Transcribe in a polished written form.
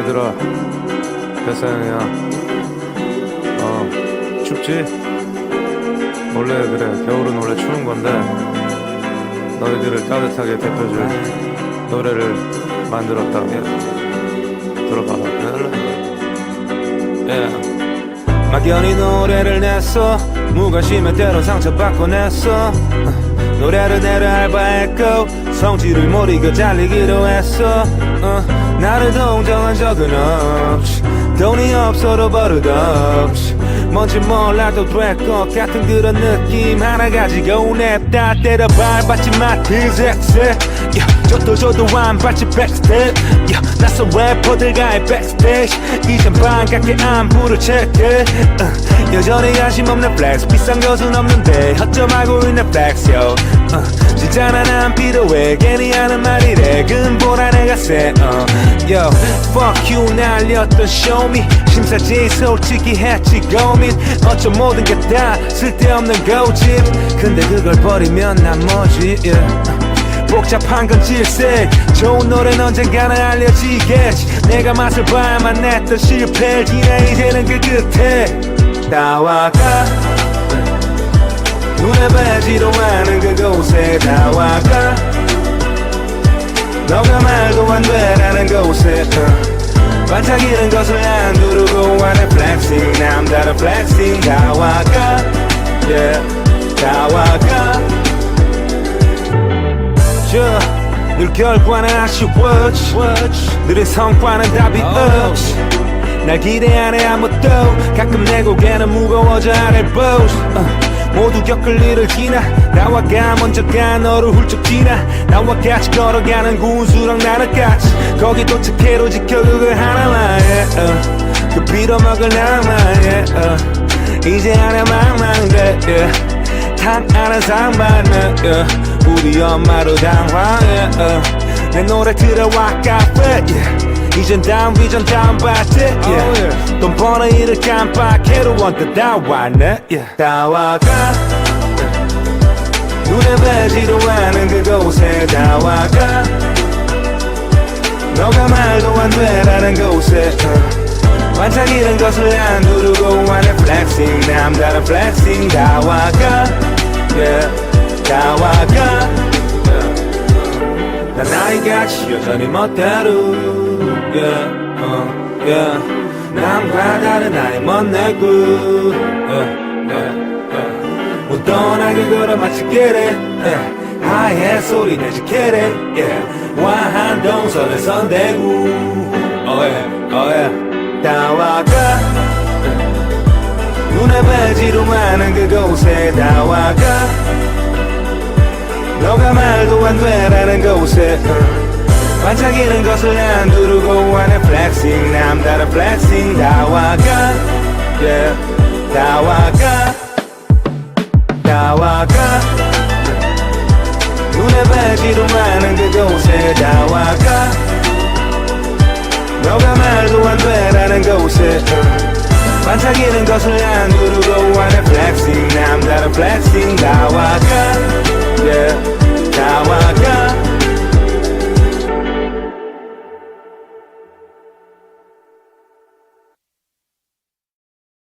얘들아, 뱃사형이야. 춥지? 원래 그래, 겨울은 원래 추운 건데 너희들을 따뜻하게 데펴줄 노래를 만들었다. 들어봐라. 막연히 노래를 냈어. 무관심에 때론 상처받고 냈어. 노래를 내려 알바했고 성질을 못 이겨 잘리기로 했어. 나를 동정한 적은 없지. 돈이 없어도 버릇없이 뭔지 몰라도 될 것 같은 그런 느낌 하나 가지고 냅다 때려 밟았지만 드색색 저도 안 밟지 백스텝 낯선 래퍼들과의 백스테이지 이젠 반갑게 안부를 체크해 여전히 관심 없는 플렉스 비싼 것은 없는데 허점하고 있는 플렉스 진짜 난 안 필요해 괜히 하는 말이래 근보다 내가 세 fuck you 날렸던 show me 심사지 솔직히 했지 고민 어쩜 모든 게 다 쓸데없는 고집 근데 그걸 버리면 난 뭐지 복잡한 건 질색 좋은 노래는 언젠가는 알려지겠지 내가 맛을 봐야만 냈던 실패를 지나 이제는 그 끝에 다 와가 눈에 뵈지도 않은 그곳에 다 와가 너가 말도 안 되라는 곳에 반짝이는 것을 안 두르고 안에 flexing 남다른 flexing 다 와가 yeah 다 와가 늘 결과는 아쉬워지 느린 성과는 답이 없지 날 기대하네 아무도 가끔 내 고개는 무거워져 아래 보지 모두 겪을 일을 지나 나와 가 먼저 가 너를 훌쩍 지나 나와 같이 걸어가는 군수랑 나는 같이 거기 도착해로 지켜 그걸 하나만 그 빌어먹을 나만 이제 하나만 돼 단 하나 상반은 우리 엄마로 당황해 내 노래 들어와 카페 이젠 다음 비전 다음 파트 돈 버는 일을 깜빡해도 원뜻 다 왔네 다 와가 눈에 뵈지도 않은 그곳에 다 와가 너가 말도 안 되라는 곳에 반짝이는 것을 안 두르고 안에 flexing 남다른 flexing 다 와가 다 와가 난 나이같이 여전히 멋대로 남과 다른 나의 멋내고 무던하게 걸어 마치 게레 하이햇 소리 내지 게레 와한 동선에 선대구 다 와가 눈에 뵈지도 않은 그곳에 다 와가 너가 말도 안 되라는 곳에 반짝이는 것을 안 두르고 안에 flexing 남다른 flexing 다 와가 다 와가 다 와가 눈에 뵈지도 않은 그곳에 다 와가 너가 말도 안 되라는 곳에 반짝이는 것을 안 두르고 안에 flexing 남다른 flexing 다 와가